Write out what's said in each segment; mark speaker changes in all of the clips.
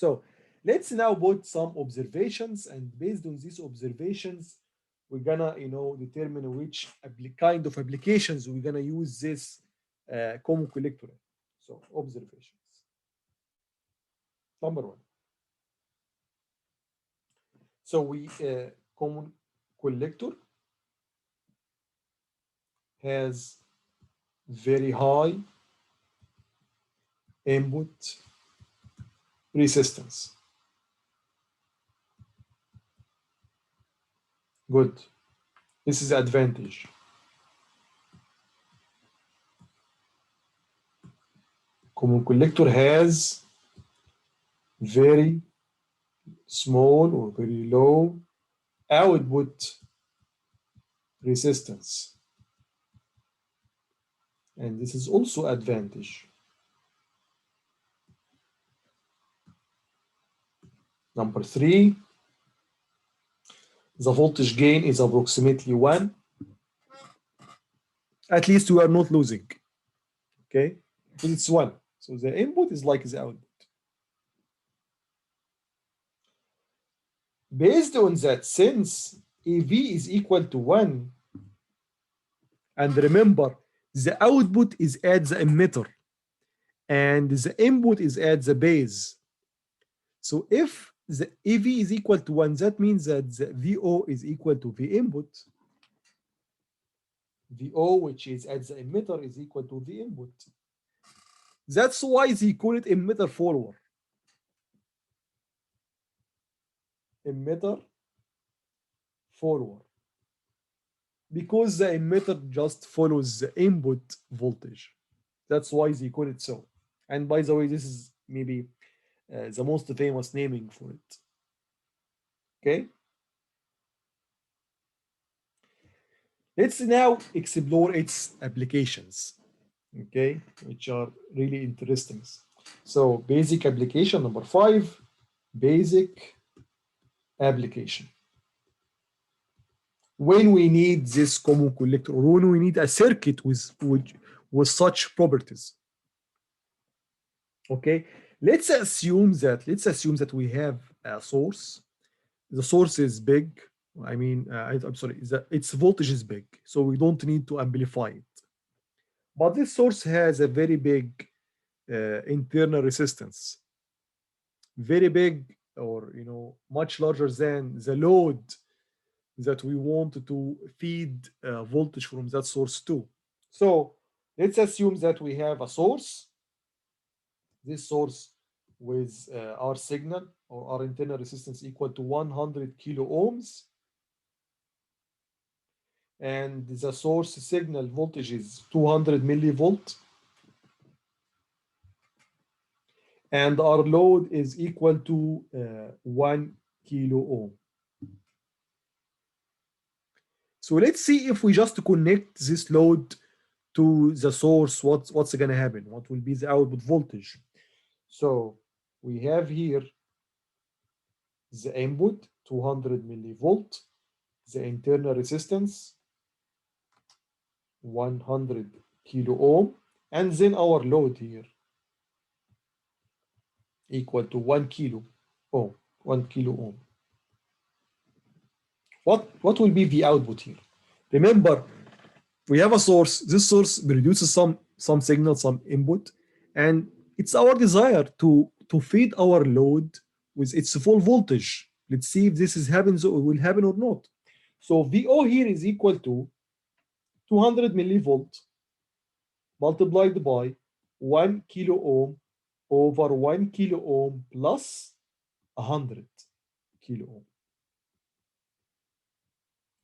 Speaker 1: So let's now put some observations, and based on these observations, we're gonna, determine which kind of applications we're gonna use this common collector. So observations. Number one. So we common collector has very high input resistance. Good. This is advantage. Common collector has very small or very low output resistance. And this is also advantage. Number three, the voltage gain is approximately 1. At least we are not losing. Okay, it's 1. So the input is like the output. Based on that, since AV is equal to 1, and remember, the output is at the emitter, and the input is at the base. So if the AV is equal to 1, that means that the VO is equal to V input. VO, which is at the emitter, is equal to V input. That's why they call it emitter follower. Emitter follower. Because the emitter just follows the input voltage. That's why they call it so. And by the way, this is maybe the most famous naming for it. Okay? Let's now explore its applications, okay, which are really interesting. So basic application, number 5, basic application. When we need this common collector, or when we need a circuit with such properties. Okay, let's assume that we have a source. The source is big. I mean, I'm sorry, its voltage is big, so we don't need to amplify it. But this source has a very big internal resistance, very big, or much larger than the load that we want to feed voltage from that source to. So let's assume that we have a source. This source with our signal or our internal resistance equal to 100 kilo ohms. And the source signal voltage is 200 millivolt. And our load is equal to 1 kilo ohm. So let's see if we just connect this load to the source, what's going to happen? What will be the output voltage? So we have here the input, 200 millivolt, the internal resistance, 100 kilo ohm, and then our load here equal to 1 kilo ohm, 1 kilo ohm. What will be the output here? Remember, we have a source. This source produces some signal, some input, and it's our desire to feed our load with its full voltage. Let's see if this happens or will happen or not. So VO here is equal to 200 millivolt multiplied by 1 kilo ohm over 1 kilo ohm plus 100 kilo ohm.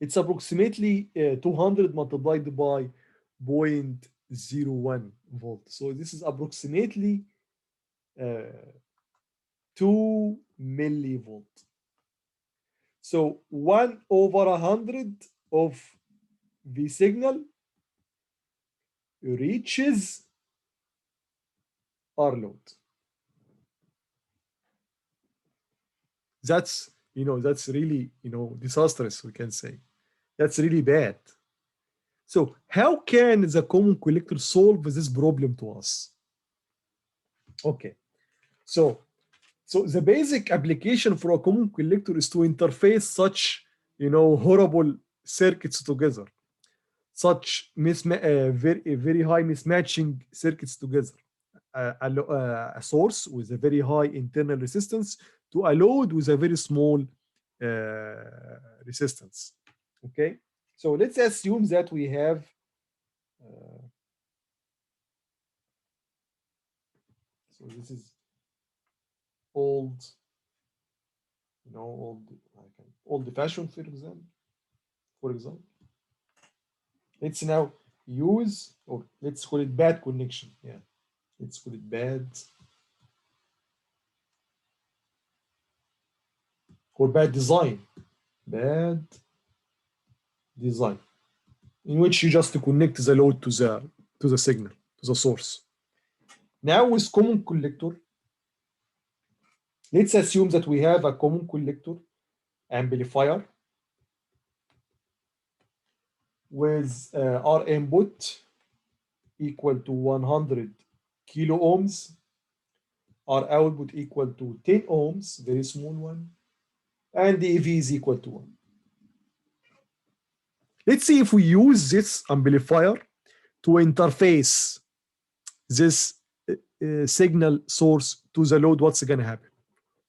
Speaker 1: It's approximately 200 multiplied by 0.01 volt. So this is approximately 2 millivolt. So 1 over 100 of the signal reaches our load. That's really disastrous, we can say. That's really bad. So how can the common collector solve this problem to us? Okay, so So the basic application for a common collector is to interface such, horrible circuits together, such very high mismatching circuits together. A source with a very high internal resistance to a load with a very small resistance. Okay, so let's assume that we have so this is old, old fashioned, for example. Let's now use, or let's call it bad connection. Yeah, let's call it bad or bad design. Bad design, in which you just connect the load to the signal, to the source. Now with common collector, let's assume that we have a common collector amplifier with our input equal to 100 kilo ohms, our output equal to 10 ohms, very small one, and the EV is equal to 1. Let's see if we use this amplifier to interface this signal source to the load, what's going to happen?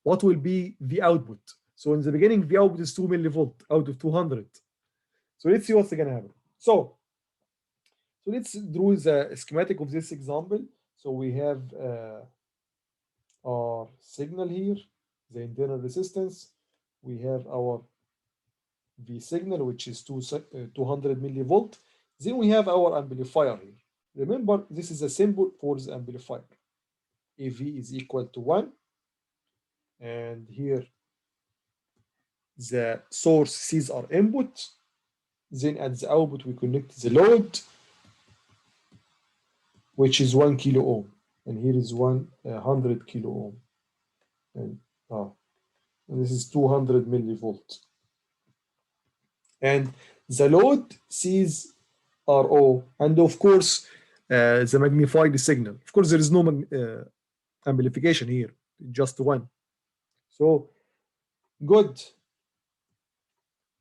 Speaker 1: What will be the output? So in the beginning, the output is 2 millivolt out of 200. So let's see what's going to happen. So let's draw the schematic of this example. So we have our signal here, the internal resistance. We have our V signal, which is 200 millivolt. Then we have our amplifier here. Remember, this is a symbol for the amplifier. AV is equal to 1. And here, the source sees our input. Then at the output, we connect the load, which is 1 kilo ohm. And here is 100 kilo ohm. And this is 200 millivolt. And the load sees RO. And of course, the magnified signal. Of course, there is no amplification here, just 1. So, good.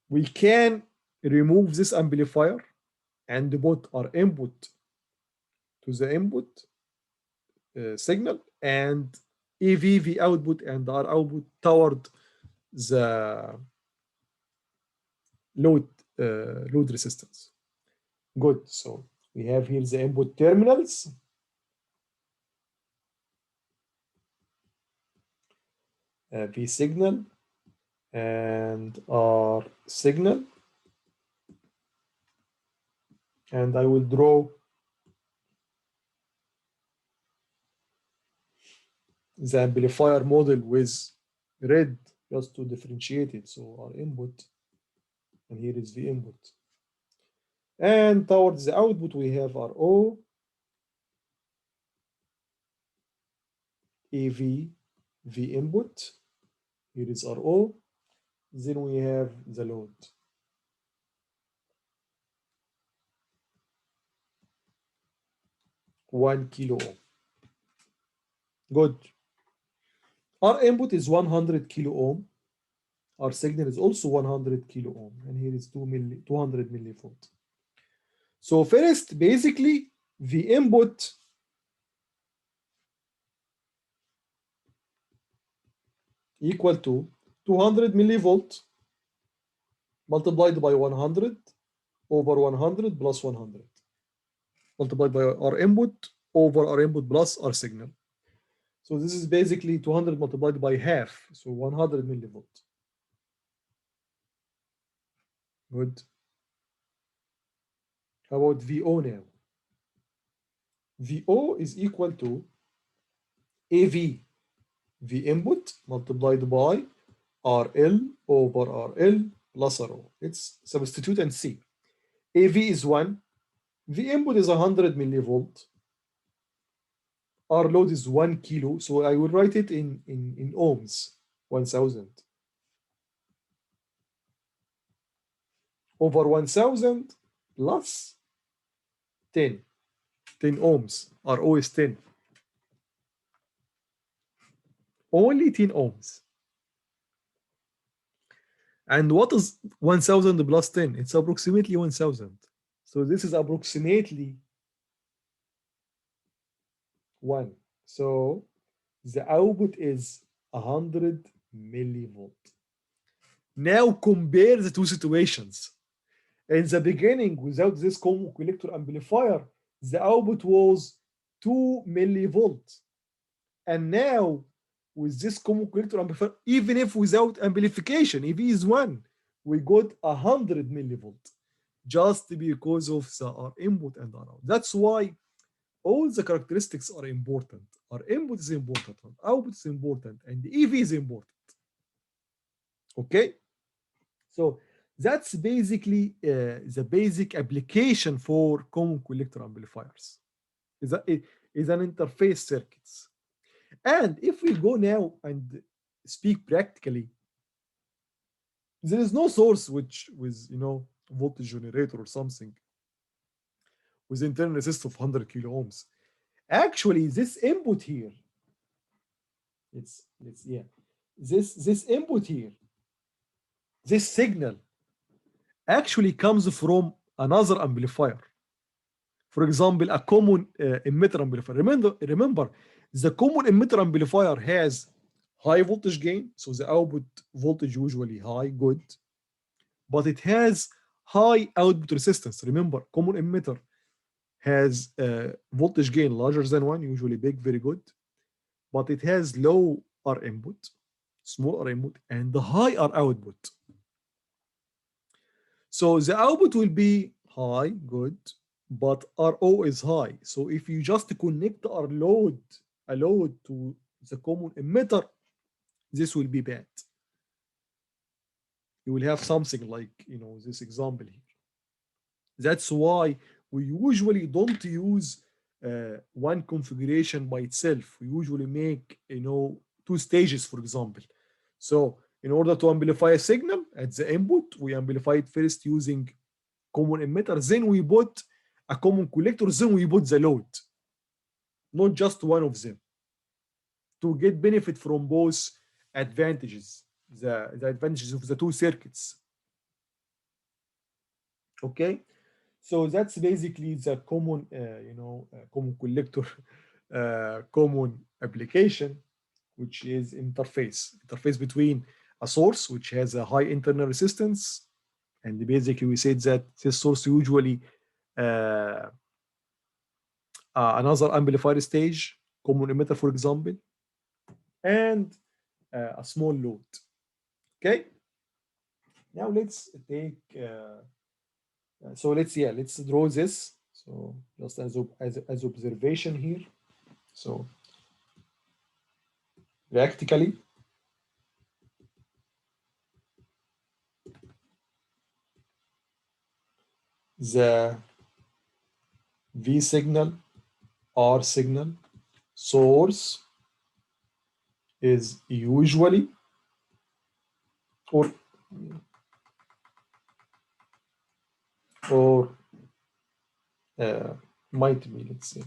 Speaker 1: We can remove this amplifier and put our input to the input signal and EV output and our output toward the load resistance. Good. So we have here the input terminals. V signal and our signal. And I will draw the amplifier model with red just to differentiate it. So our input, and here is the input. And towards the output, we have our O, AV, V input. Here is our O. Then we have the load. One kilo ohm. Good. Our input is 100 kilo ohm. Our signal is also 100 kilo ohm. And here is 200 millivolt. So first, basically, the input equal to 200 millivolt multiplied by 100 over 100 plus 100 multiplied by our input over our input plus our signal. So this is basically 200 multiplied by half, so 100 millivolt. Good. How about VO now? VO is equal to AV, V input multiplied by RL over RL plus RO. Let's substitute and see. AV is 1. The input is 100 millivolt. Our load is 1 kilo. So I will write it in ohms, 1000. Over 1000 plus 10. 10 ohms. RO is 10. Only 10 ohms. And what is 1000 plus 10? It's approximately 1000. So this is approximately 1. So the output is 100 millivolt. Now compare the two situations. In the beginning, without this common collector amplifier, the output was 2 millivolt. And now, with this common collector amplifier, even if without amplification, if E is 1, we got 100 millivolt just because of the our input and our out. That's why all the characteristics are important. Our input is important, our output is important, and the EV is important. Okay? So that's basically the basic application for common collector amplifiers. Is an interface circuits. And if we go now and speak practically, there is no source which with voltage generator or something with internal resistance of 100 kilo ohms. Actually, this input here, let's yeah, this input here, this signal actually comes from another amplifier. For example, a common emitter amplifier. Remember, the common emitter amplifier has high voltage gain, so the output voltage usually high, good, but it has high output resistance. Remember, common emitter has voltage gain larger than 1, usually big, very good, but it has low R input, small R input, and the high R output. So the output will be high, good, but RO is high. So if you just connect a load to the common emitter, this will be bad. You will have something like, this example here. That's why we usually don't use one configuration by itself. We usually make, two stages, for example. So in order to amplify a signal at the input, we amplify it first using common emitter, then we put a common collector, then we put the load, not just one of them, to get benefit from both advantages, the advantages of the two circuits. Okay, so that's basically the common, common collector, common application, which is interface between a source which has a high internal resistance, and basically we said that this source usually another amplifier stage, common emitter, for example, and a small load. Okay. Now let's take. So let's draw this. So just as observation here. So practically, the V signal, R signal, source is usually, or might be, let's say,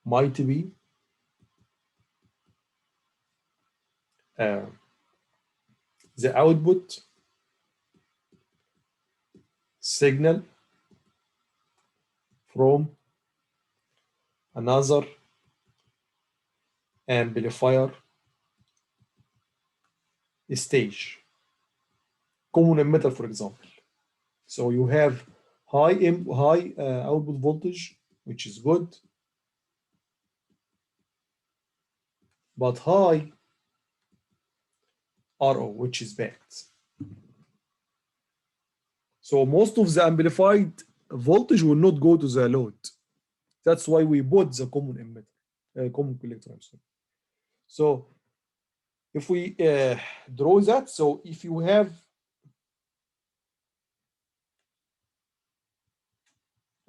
Speaker 1: might be the output signal from another amplifier stage, common emitter, for example. So you have high output voltage, which is good, but high RO, which is bad. So most of the amplified voltage will not go to the load. That's why we bought the common emitter, common collector. I'm sorry. So if we draw that, so if you have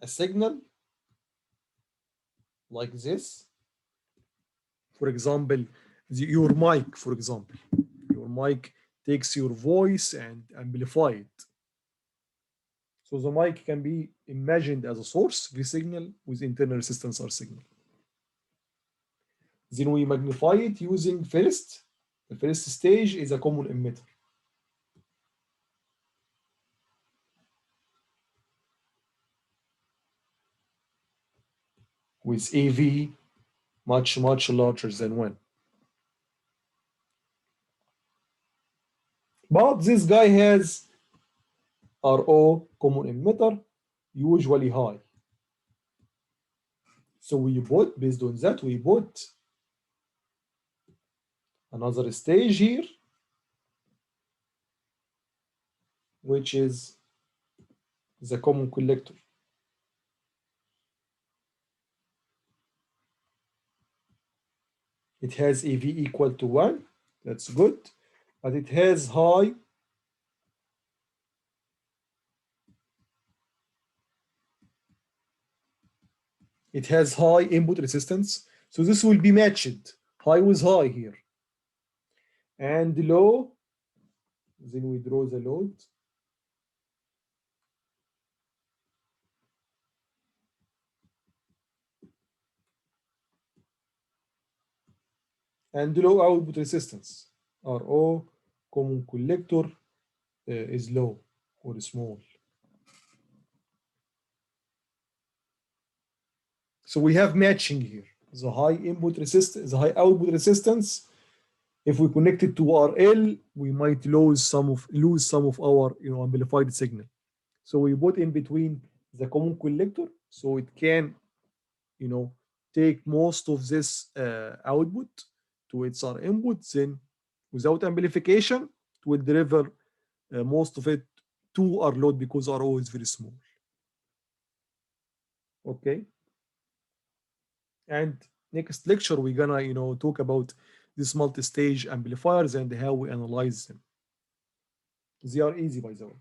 Speaker 1: a signal like this, for example, your mic, for example, your mic takes your voice and amplify it. So the mic can be imagined as a source, V signal, with internal resistance R signal. Then we magnify it using first. The first stage is a common emitter. With AV much larger than 1. But this guy has RO common emitter usually high. So we put, based on that, we put another stage here, which is the common collector. It has AV equal to 1. That's good. But it has high input resistance. So this will be matched, high with high here. And low, then we draw the load. And low output resistance, RO common collector is low or small. So we have matching here. The high input resistance, the high output resistance. If we connect it to RL, we might lose some of our amplified signal. So we put in between the common collector, so it can take most of this output to its R input. Then without amplification, it will deliver most of it to our load because RO is very small. Okay. And next lecture, we're gonna talk about these multi-stage amplifiers and how we analyze them. They are easy, by the way.